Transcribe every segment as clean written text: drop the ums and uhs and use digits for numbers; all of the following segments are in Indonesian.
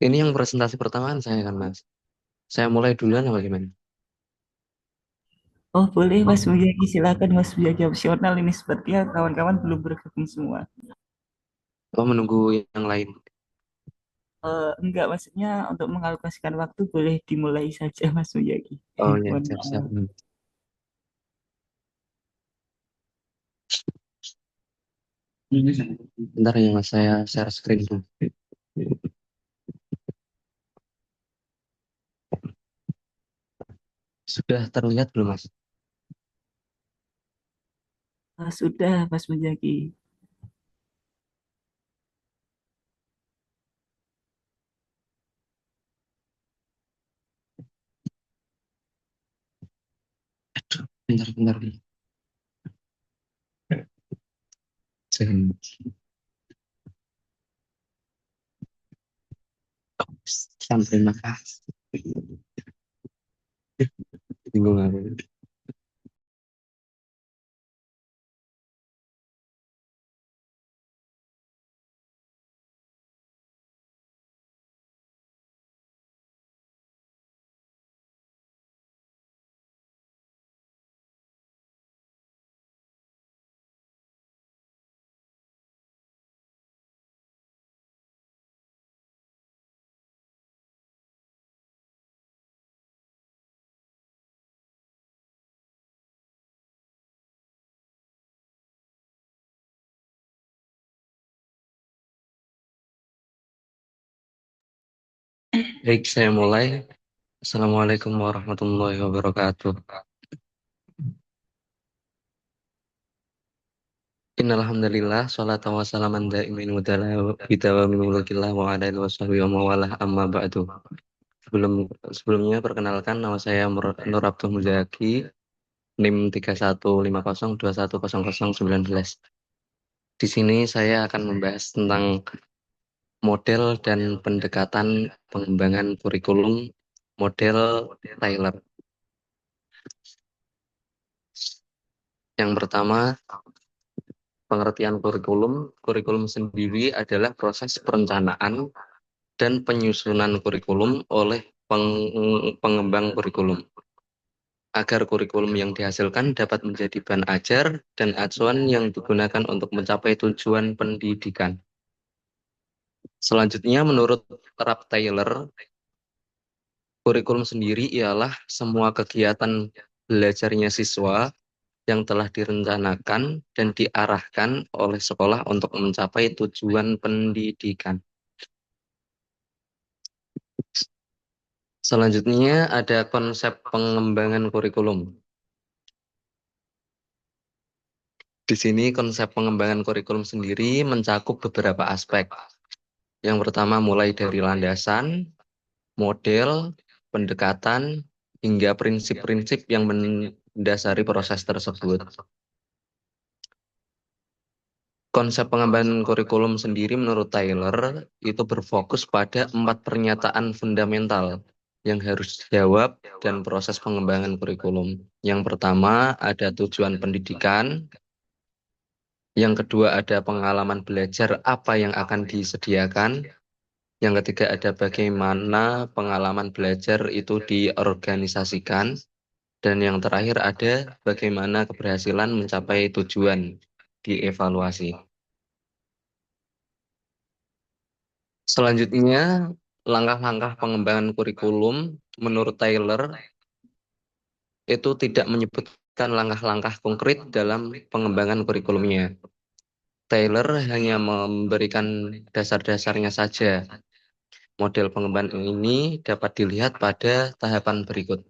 Ini yang presentasi pertama saya kan, Mas. Saya mulai duluan apa gimana? Oh boleh Mas Mujaki, silakan Mas Mujaki opsional ini sepertinya kawan-kawan belum bergabung semua. Oh, menunggu yang lain. Enggak, maksudnya untuk mengalokasikan waktu boleh dimulai saja Mas Mujaki. Oh ya, Mohon siap-siap. maaf. Bentar ya, Mas. Saya share screen dulu. Sudah terlihat belum, Mas? Sudah Mas Mujaki. Bentar, bentar. Jangan. Terima kasih. Bingung aku. Baik, saya mulai. Assalamualaikum warahmatullahi wabarakatuh. Innalhamdulillah, sholatan wa salaman daimin udala bitawa min mulkillah wa ala alihi wa sahbihi wa mawalah amma ba'du. Sebelumnya perkenalkan nama saya Nur Abdul Muzaki, NIM 3150210019. Di sini saya akan membahas tentang model dan pendekatan pengembangan kurikulum model Taylor. Yang pertama, pengertian kurikulum. Kurikulum sendiri adalah proses perencanaan dan penyusunan kurikulum oleh pengembang kurikulum, agar kurikulum yang dihasilkan dapat menjadi bahan ajar dan acuan yang digunakan untuk mencapai tujuan pendidikan. Selanjutnya, menurut Rap Taylor, kurikulum sendiri ialah semua kegiatan belajarnya siswa yang telah direncanakan dan diarahkan oleh sekolah untuk mencapai tujuan pendidikan. Selanjutnya ada konsep pengembangan kurikulum. Di sini konsep pengembangan kurikulum sendiri mencakup beberapa aspek. Yang pertama mulai dari landasan, model, pendekatan, hingga prinsip-prinsip yang mendasari proses tersebut. Konsep pengembangan kurikulum sendiri menurut Taylor itu berfokus pada 4 pernyataan fundamental yang harus dijawab dan proses pengembangan kurikulum. Yang pertama ada tujuan pendidikan, yang kedua ada pengalaman belajar apa yang akan disediakan, yang ketiga ada bagaimana pengalaman belajar itu diorganisasikan, dan yang terakhir ada bagaimana keberhasilan mencapai tujuan dievaluasi. Selanjutnya, langkah-langkah pengembangan kurikulum menurut Taylor itu tidak menyebutkan langkah-langkah konkret dalam pengembangan kurikulumnya. Taylor hanya memberikan dasar-dasarnya saja. Model pengembangan ini dapat dilihat pada tahapan berikut.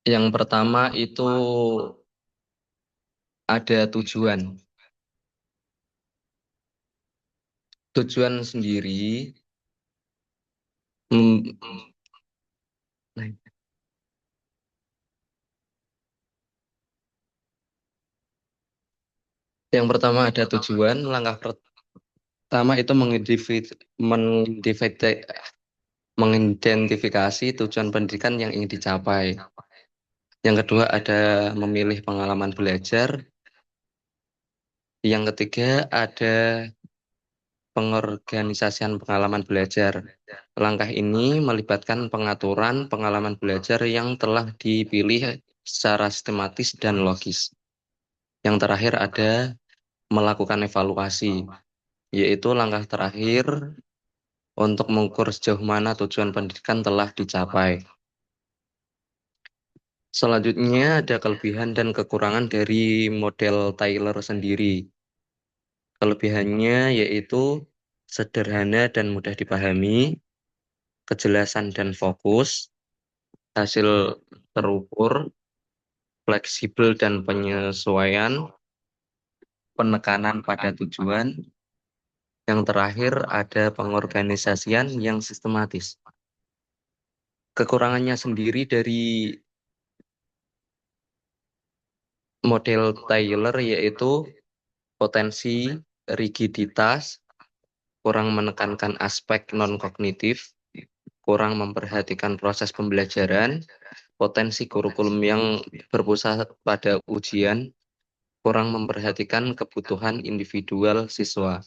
Yang pertama itu ada tujuan. Tujuan sendiri, mm, yang pertama ada tujuan. Langkah pertama itu mengidentifikasi tujuan pendidikan yang ingin dicapai. Yang kedua ada memilih pengalaman belajar. Yang ketiga ada pengorganisasian pengalaman belajar. Langkah ini melibatkan pengaturan pengalaman belajar yang telah dipilih secara sistematis dan logis. Yang terakhir ada melakukan evaluasi, yaitu langkah terakhir untuk mengukur sejauh mana tujuan pendidikan telah dicapai. Selanjutnya ada kelebihan dan kekurangan dari model Taylor sendiri. Kelebihannya yaitu sederhana dan mudah dipahami, kejelasan dan fokus, hasil terukur, fleksibel dan penyesuaian, penekanan pada tujuan. Yang terakhir ada pengorganisasian yang sistematis. Kekurangannya sendiri dari model Taylor yaitu potensi rigiditas, kurang menekankan aspek non-kognitif, kurang memperhatikan proses pembelajaran, potensi kurikulum yang berpusat pada ujian, kurang memperhatikan kebutuhan individual siswa.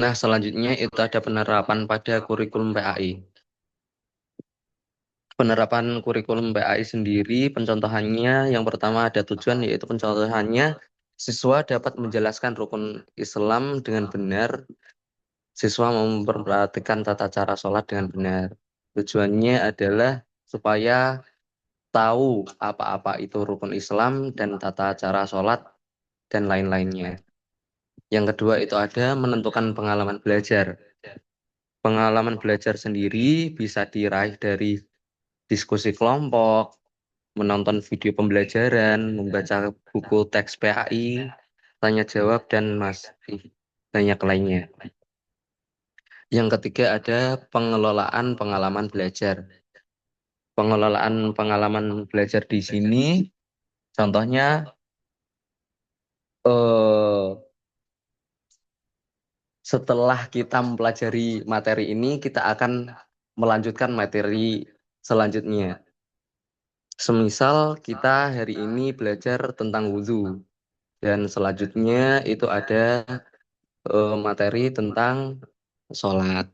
Nah, selanjutnya itu ada penerapan pada kurikulum PAI. Penerapan kurikulum PAI sendiri, pencontohannya yang pertama ada tujuan, yaitu pencontohannya siswa dapat menjelaskan rukun Islam dengan benar, siswa memperhatikan tata cara sholat dengan benar. Tujuannya adalah supaya tahu apa-apa itu rukun Islam dan tata cara sholat dan lain-lainnya. Yang kedua itu ada menentukan pengalaman belajar. Pengalaman belajar sendiri bisa diraih dari diskusi kelompok, menonton video pembelajaran, membaca buku teks PAI, tanya jawab, dan masih banyak lainnya. Yang ketiga ada pengelolaan pengalaman belajar. Pengelolaan pengalaman belajar di sini, contohnya eh, setelah kita mempelajari materi ini, kita akan melanjutkan materi selanjutnya. Semisal kita hari ini belajar tentang wudhu, dan selanjutnya itu ada materi tentang sholat.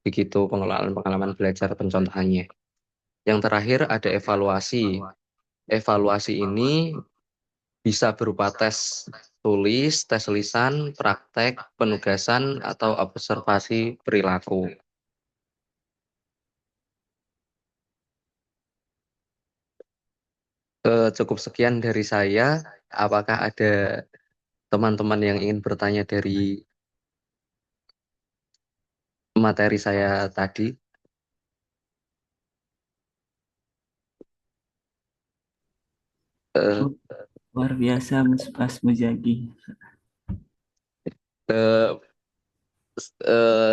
Begitu pengelolaan pengalaman belajar pencontohannya. Yang terakhir ada evaluasi. Evaluasi ini bisa berupa tes tulis, tes lisan, praktek, penugasan, atau observasi perilaku. Cukup sekian dari saya. Apakah ada teman-teman yang ingin bertanya dari materi saya tadi? Eh, Oh, luar biasa Mas Mujagi. eh,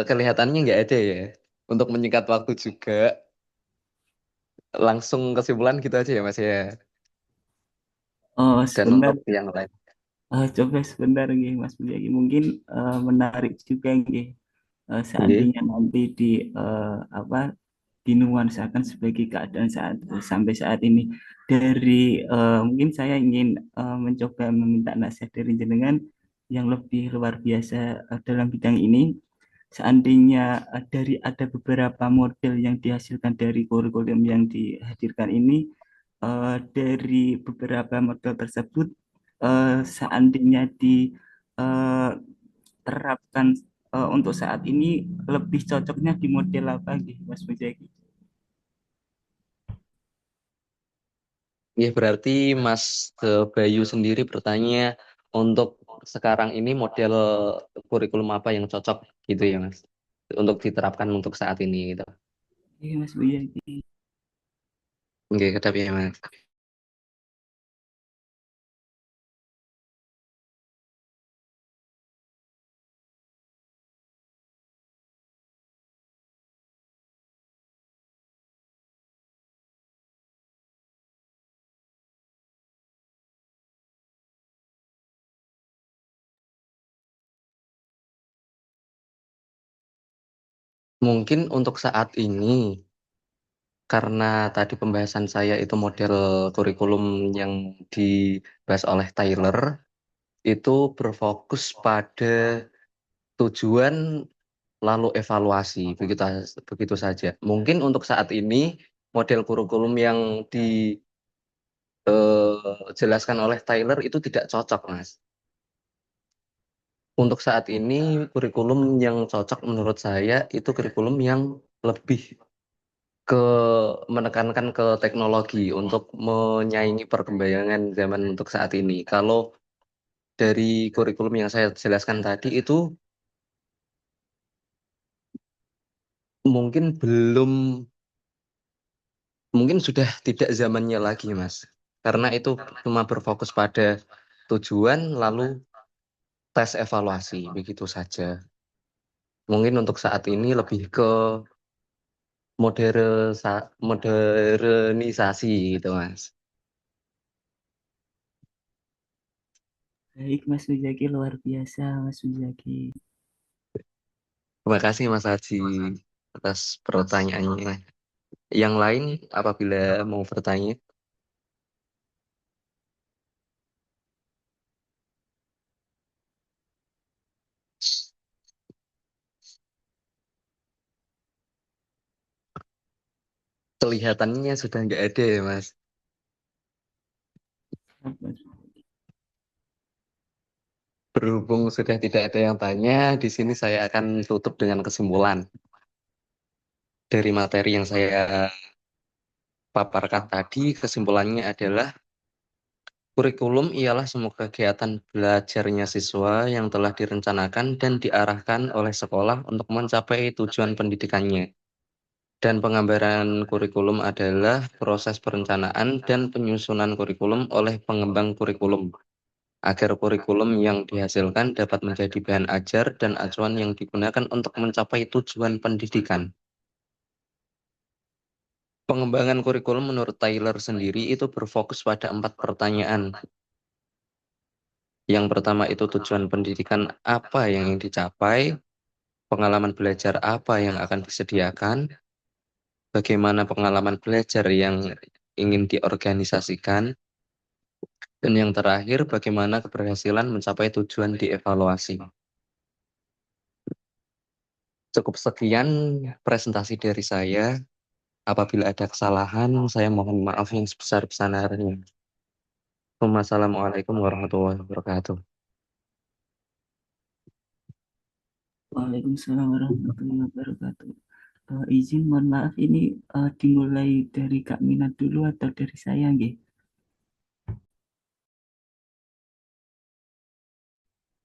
Kelihatannya nggak ada ya. Untuk menyingkat waktu juga, langsung kesimpulan gitu aja ya Mas ya. Oh, Dan sebentar. untuk yang lain. Coba sebentar nggih Mas Mujagi. Mungkin menarik juga nggih. Oke. Seandainya nanti di apa dinuansakan sebagai keadaan sampai saat ini dari mungkin saya ingin mencoba meminta nasihat dari jenengan yang lebih luar biasa dalam bidang ini. Seandainya dari ada beberapa model yang dihasilkan dari kurikulum yang dihadirkan ini, dari beberapa model tersebut, seandainya diterapkan untuk saat ini, lebih cocoknya di model apa gitu, Mas Mujaki? Ya, berarti Mas Bayu sendiri bertanya untuk sekarang ini model kurikulum apa yang cocok gitu ya Mas, untuk diterapkan untuk saat ini gitu. Iya, Mas Mujaki. Oke, kedap ya Mas. Mungkin untuk saat ini, karena tadi pembahasan saya itu model kurikulum yang dibahas oleh Tyler, itu berfokus pada tujuan lalu evaluasi, begitu begitu saja. Mungkin untuk saat ini model kurikulum yang dijelaskan oleh Tyler itu tidak cocok, Mas. Untuk saat ini kurikulum yang cocok menurut saya itu kurikulum yang lebih ke menekankan ke teknologi untuk menyaingi perkembangan zaman untuk saat ini. Kalau dari kurikulum yang saya jelaskan tadi itu mungkin belum, mungkin sudah tidak zamannya lagi, Mas. Karena itu cuma berfokus pada tujuan lalu tes evaluasi, begitu saja. Mungkin untuk saat ini lebih ke modernisasi gitu, Mas. Baik, Mas Muzaki, luar biasa, Mas Muzaki. Terima kasih Mas Haji atas pertanyaannya. Yang lain apabila mau bertanya, kelihatannya sudah nggak ada ya Mas. Berhubung sudah tidak ada yang tanya, di sini saya akan tutup dengan kesimpulan dari materi yang saya paparkan tadi. Kesimpulannya adalah kurikulum ialah semua kegiatan belajarnya siswa yang telah direncanakan dan diarahkan oleh sekolah untuk mencapai tujuan pendidikannya. Dan penggambaran kurikulum adalah proses perencanaan dan penyusunan kurikulum oleh pengembang kurikulum, agar kurikulum yang dihasilkan dapat menjadi bahan ajar dan acuan yang digunakan untuk mencapai tujuan pendidikan. Pengembangan kurikulum menurut Taylor sendiri itu berfokus pada 4 pertanyaan. Yang pertama itu tujuan pendidikan apa yang ingin dicapai, pengalaman belajar apa yang akan disediakan, bagaimana pengalaman belajar yang ingin diorganisasikan, dan yang terakhir, bagaimana keberhasilan mencapai tujuan dievaluasi. Cukup sekian presentasi dari saya. Apabila ada kesalahan, saya mohon maaf yang sebesar-besarnya. Wassalamualaikum warahmatullahi wabarakatuh. Waalaikumsalam warahmatullahi wabarakatuh. Izin mohon maaf ini dimulai dari Kak Mina dulu atau dari saya nggih?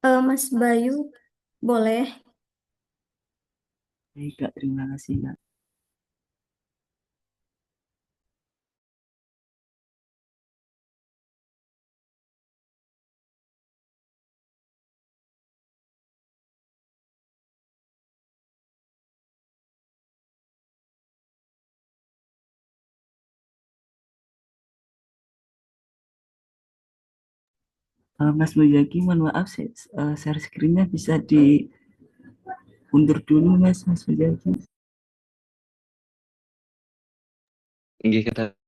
Mas Bayu, boleh. Baik Kak, terima kasih Kak. Mas Muyaki, mohon maaf, share screen-nya bisa diundur dulu Mas Muyaki. Inggih, kita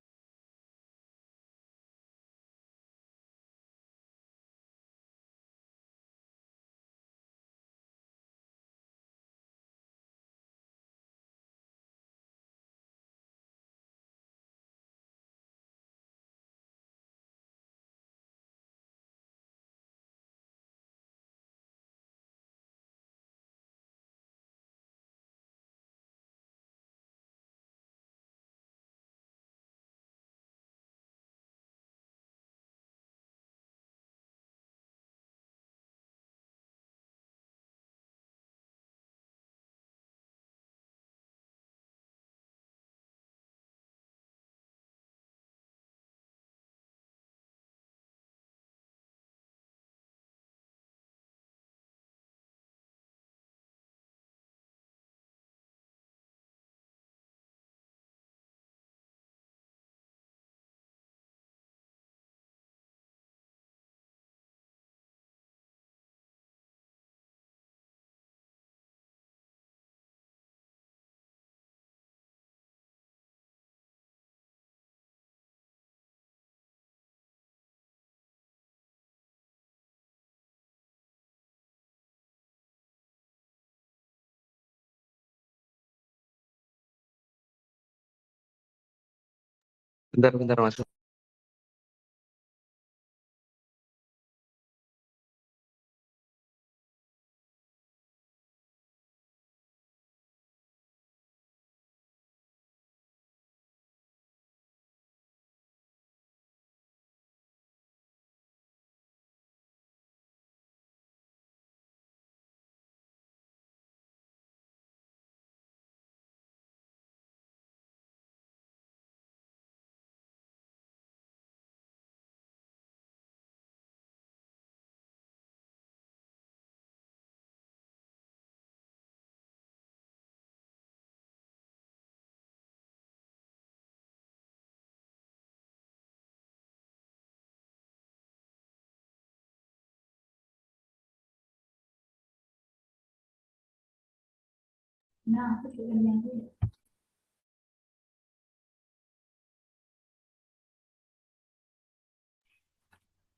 Bentar, Mas.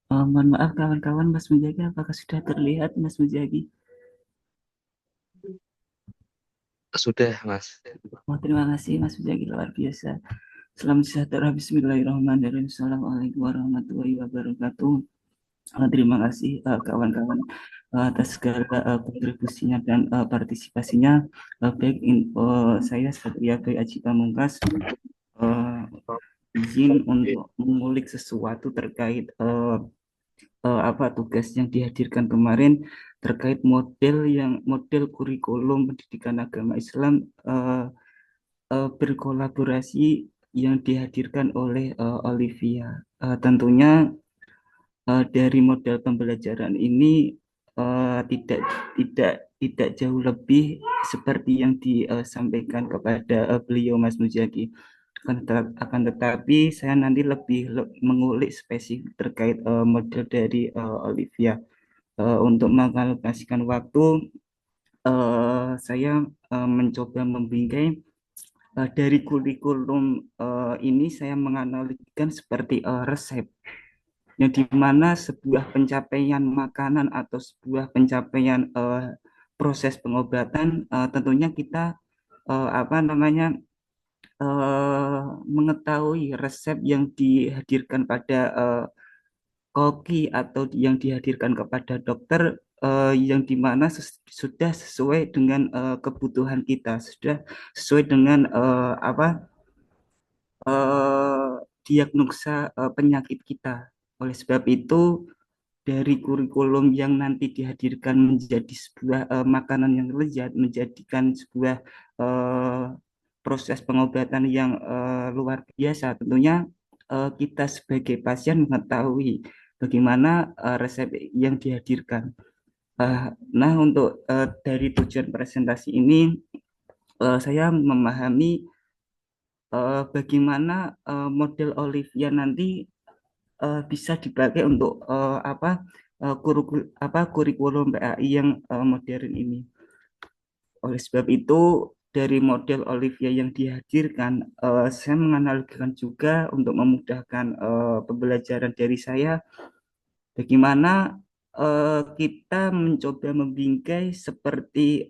Mohon maaf kawan-kawan, Mas Mujagi, apakah sudah terlihat Mas Mujagi? Sudah, Mas. Oh, terima kasih Mas Mujagi, luar biasa. Salam sejahtera, Bismillahirrahmanirrahim. Assalamualaikum warahmatullahi wabarakatuh. Terima kasih kawan-kawan atas segala kontribusinya dan partisipasinya. Baik, saya Satria Bayi Aji Pamungkas uh, izin untuk mengulik sesuatu terkait apa tugas yang dihadirkan kemarin terkait model kurikulum pendidikan agama Islam berkolaborasi yang dihadirkan oleh Olivia. Tentunya dari model pembelajaran ini tidak tidak tidak jauh lebih seperti yang disampaikan kepada beliau Mas Mujaki. Akan tetapi saya nanti mengulik spesifik terkait model dari Olivia. Untuk mengalokasikan waktu, saya mencoba membingkai dari kurikulum ini saya menganalogikan seperti resep yang dimana sebuah pencapaian makanan atau sebuah pencapaian proses pengobatan tentunya kita apa namanya mengetahui resep yang dihadirkan pada koki atau yang dihadirkan kepada dokter yang dimana sudah sesuai dengan kebutuhan kita, sudah sesuai dengan apa diagnosa penyakit kita. Oleh sebab itu, dari kurikulum yang nanti dihadirkan menjadi sebuah makanan yang lezat, menjadikan sebuah eh, proses pengobatan yang luar biasa. Tentunya kita sebagai pasien mengetahui bagaimana resep yang dihadirkan. Nah, untuk dari tujuan presentasi ini, saya memahami bagaimana model Olivia nanti bisa dipakai untuk kurikulum PAI yang modern ini. Oleh sebab itu, dari model Olivia yang dihadirkan, saya menganalogikan juga untuk memudahkan pembelajaran dari saya, bagaimana kita mencoba membingkai seperti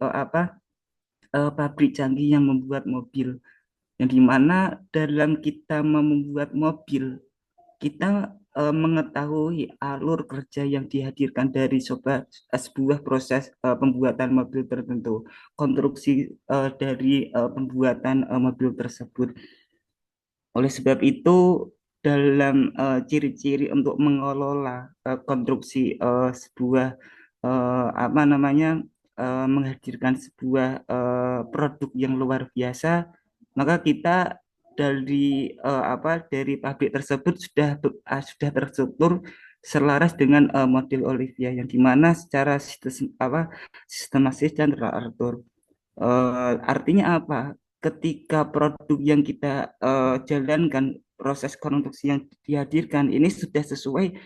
pabrik canggih yang membuat mobil, yang dimana dalam kita membuat mobil kita mengetahui alur kerja yang dihadirkan dari sebuah proses pembuatan mobil tertentu, konstruksi dari pembuatan mobil tersebut. Oleh sebab itu, dalam ciri-ciri untuk mengelola konstruksi sebuah apa namanya menghadirkan sebuah produk yang luar biasa, maka kita dari pabrik tersebut sudah terstruktur selaras dengan model Olivia yang dimana secara sistematis dan teratur. Artinya apa? Ketika produk yang kita jalankan, proses konstruksi yang dihadirkan ini sudah sesuai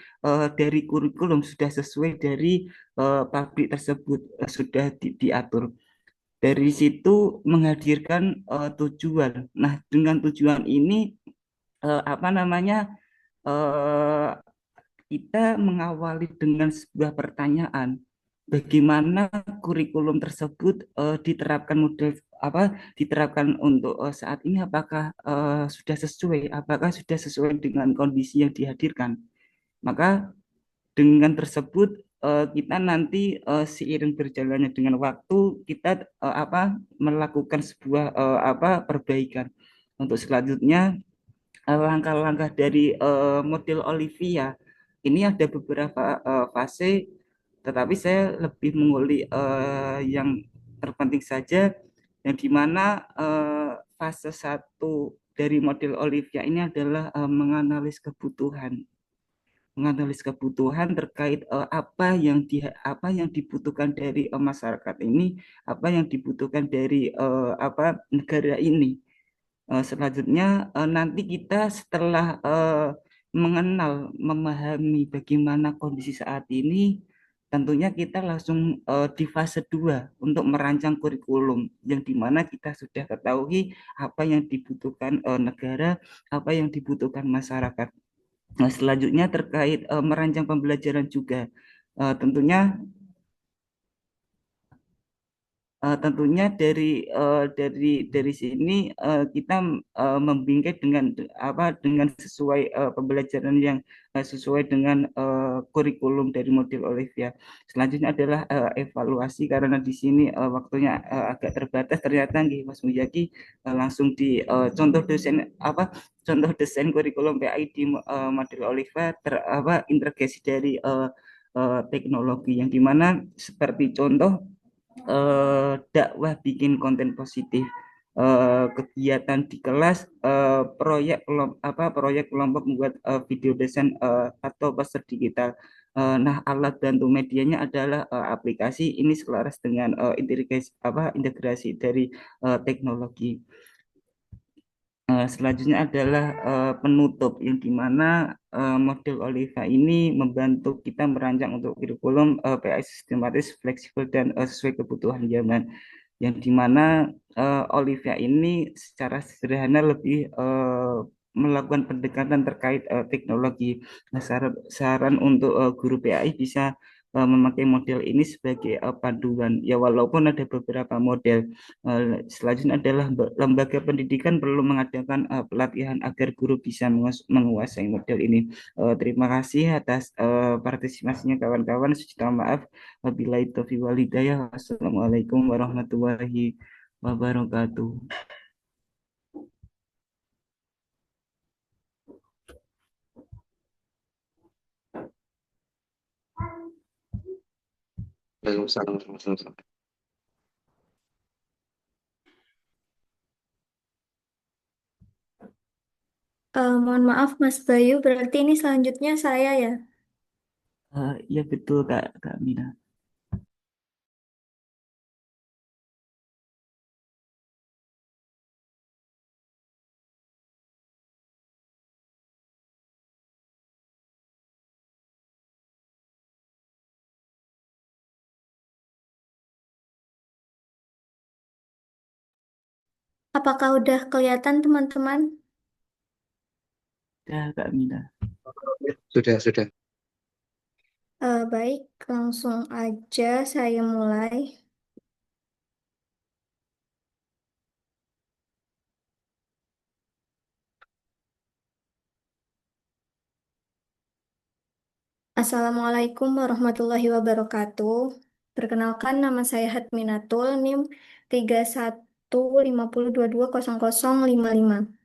dari kurikulum, sudah sesuai dari pabrik tersebut, sudah diatur. Dari situ menghadirkan tujuan. Nah, dengan tujuan ini apa namanya eh, kita mengawali dengan sebuah pertanyaan, bagaimana kurikulum tersebut diterapkan model apa diterapkan untuk saat ini apakah sudah sesuai dengan kondisi yang dihadirkan. Maka dengan tersebut kita nanti seiring berjalannya dengan waktu kita melakukan sebuah perbaikan. Untuk selanjutnya langkah-langkah dari model Olivia ini ada beberapa fase, tetapi saya lebih mengulik yang terpenting saja, yang dimana fase satu dari model Olivia ini adalah menganalisis kebutuhan terkait apa yang dibutuhkan dari masyarakat ini, apa yang dibutuhkan dari negara ini. Selanjutnya nanti kita setelah memahami bagaimana kondisi saat ini, tentunya kita langsung di fase 2 untuk merancang kurikulum yang dimana kita sudah ketahui apa yang dibutuhkan negara, apa yang dibutuhkan masyarakat. Nah, selanjutnya terkait merancang pembelajaran juga. Tentunya tentunya dari sini kita membingkai dengan sesuai pembelajaran yang sesuai dengan kurikulum dari model Olivia. Selanjutnya adalah evaluasi, karena di sini waktunya agak terbatas. Ternyata nggih Mas Muyaki langsung di contoh desain kurikulum PAI di model Olivia integrasi dari teknologi, yang dimana seperti contoh dakwah bikin konten positif, kegiatan di kelas, proyek kelompok membuat video desain atau poster digital. Nah, alat bantu medianya adalah aplikasi ini selaras dengan integrasi dari teknologi. Selanjutnya adalah penutup, yang dimana model Oliva ini membantu kita merancang untuk kurikulum PAI sistematis, fleksibel, dan sesuai kebutuhan zaman, yang dimana Olivia ini secara sederhana lebih melakukan pendekatan terkait teknologi. Nah, saran untuk guru PAI bisa memakai model ini sebagai panduan, ya walaupun ada beberapa model. Selanjutnya adalah lembaga pendidikan perlu mengadakan pelatihan agar guru bisa menguasai model ini. Terima kasih atas partisipasinya kawan-kawan. Sejuta maaf. Wabillahi taufiq wal hidayah. Wassalamualaikum warahmatullahi wabarakatuh. Waalaikumsalam warahmatullahi wabarakatuh. Mohon maaf Mas Bayu, berarti ini selanjutnya saya ya. Ya betul Kak Mina. Apakah udah kelihatan teman-teman? Ya Kak Mina. Sudah. Baik, langsung aja saya mulai. Assalamualaikum warahmatullahi wabarakatuh. Perkenalkan, nama saya Hatminatul, NIM 3150220055.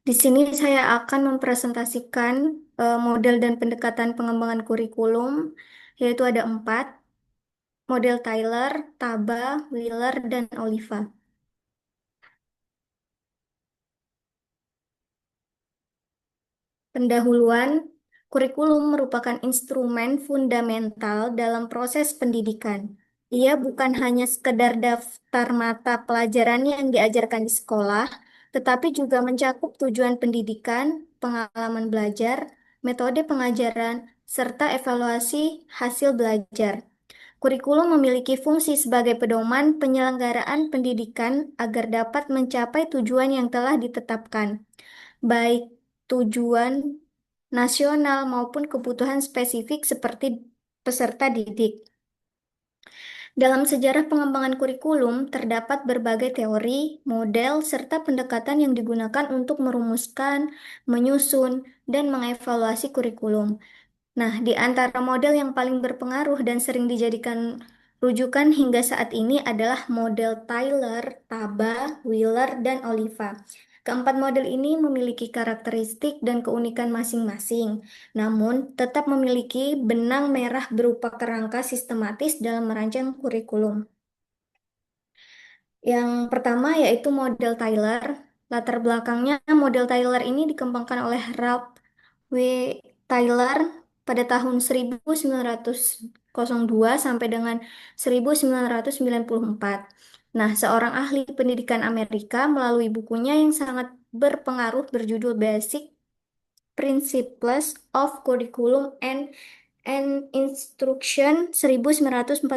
Di sini saya akan mempresentasikan model dan pendekatan pengembangan kurikulum, yaitu ada 4, model Tyler, Taba, Wheeler, dan Oliva. Pendahuluan, kurikulum merupakan instrumen fundamental dalam proses pendidikan. Ia bukan hanya sekedar daftar mata pelajaran yang diajarkan di sekolah, tetapi juga mencakup tujuan pendidikan, pengalaman belajar, metode pengajaran, serta evaluasi hasil belajar. Kurikulum memiliki fungsi sebagai pedoman penyelenggaraan pendidikan agar dapat mencapai tujuan yang telah ditetapkan, baik tujuan nasional maupun kebutuhan spesifik seperti peserta didik. Dalam sejarah pengembangan kurikulum, terdapat berbagai teori, model, serta pendekatan yang digunakan untuk merumuskan, menyusun, dan mengevaluasi kurikulum. Nah, di antara model yang paling berpengaruh dan sering dijadikan rujukan hingga saat ini adalah model Tyler, Taba, Wheeler, dan Oliva. Keempat model ini memiliki karakteristik dan keunikan masing-masing, namun tetap memiliki benang merah berupa kerangka sistematis dalam merancang kurikulum. Yang pertama yaitu model Tyler. Latar belakangnya model Tyler ini dikembangkan oleh Ralph W. Tyler pada tahun 1902 sampai dengan 1994. Nah, seorang ahli pendidikan Amerika melalui bukunya yang sangat berpengaruh berjudul Basic Principles of Curriculum and Instruction 1949.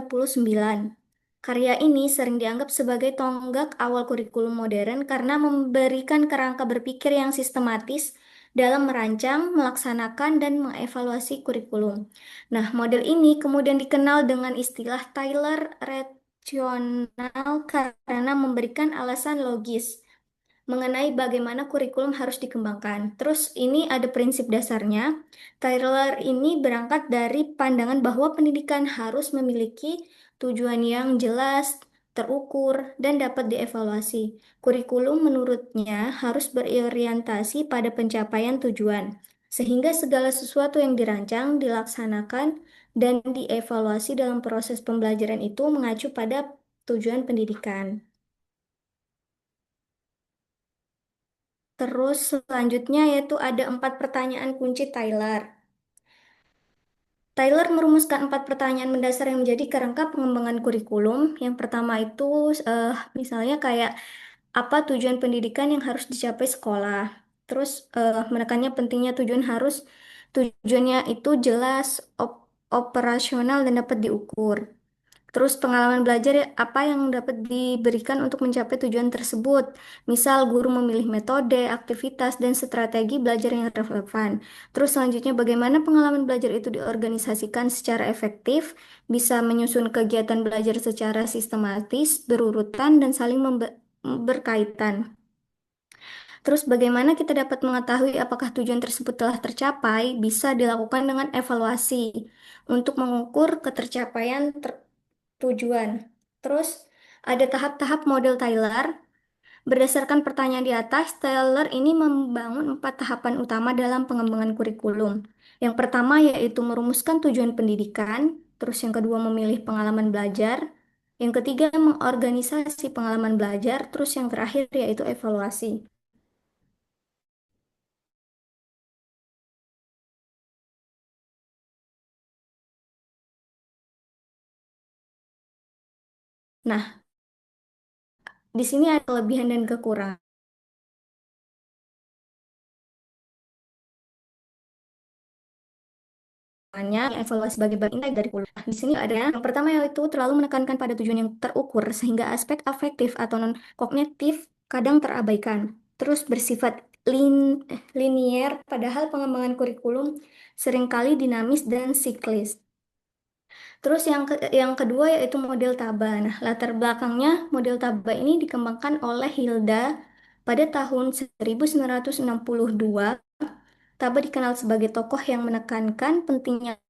Karya ini sering dianggap sebagai tonggak awal kurikulum modern karena memberikan kerangka berpikir yang sistematis dalam merancang, melaksanakan, dan mengevaluasi kurikulum. Nah, model ini kemudian dikenal dengan istilah Tyler Rational karena memberikan alasan logis mengenai bagaimana kurikulum harus dikembangkan. Terus ini ada prinsip dasarnya. Tyler ini berangkat dari pandangan bahwa pendidikan harus memiliki tujuan yang jelas, terukur, dan dapat dievaluasi. Kurikulum menurutnya harus berorientasi pada pencapaian tujuan, sehingga segala sesuatu yang dirancang, dilaksanakan, dan dievaluasi dalam proses pembelajaran itu mengacu pada tujuan pendidikan. Terus selanjutnya yaitu ada 4 pertanyaan kunci Tyler. Tyler merumuskan 4 pertanyaan mendasar yang menjadi kerangka pengembangan kurikulum. Yang pertama itu misalnya kayak apa tujuan pendidikan yang harus dicapai sekolah. Terus menekannya pentingnya tujuannya itu jelas, operasional dan dapat diukur. Terus pengalaman belajar ya, apa yang dapat diberikan untuk mencapai tujuan tersebut. Misal guru memilih metode, aktivitas, dan strategi belajar yang relevan. Terus selanjutnya bagaimana pengalaman belajar itu diorganisasikan secara efektif, bisa menyusun kegiatan belajar secara sistematis, berurutan, dan saling berkaitan. Terus bagaimana kita dapat mengetahui apakah tujuan tersebut telah tercapai, bisa dilakukan dengan evaluasi untuk mengukur ketercapaian tujuan. Terus ada tahap-tahap model Tyler. Berdasarkan pertanyaan di atas, Tyler ini membangun 4 tahapan utama dalam pengembangan kurikulum. Yang pertama yaitu merumuskan tujuan pendidikan, terus yang kedua memilih pengalaman belajar, yang ketiga mengorganisasi pengalaman belajar, terus yang terakhir yaitu evaluasi. Nah, di sini ada kelebihan dan kekurangan. Evaluasi sebagai bagian dari kurikulum. Nah, di sini ada yang pertama yaitu terlalu menekankan pada tujuan yang terukur sehingga aspek afektif atau non kognitif kadang terabaikan. Terus bersifat linier padahal pengembangan kurikulum seringkali dinamis dan siklis. Terus yang kedua yaitu model Taba. Nah, latar belakangnya model Taba ini dikembangkan oleh Hilda pada tahun 1962. Taba dikenal sebagai tokoh yang menekankan pentingnya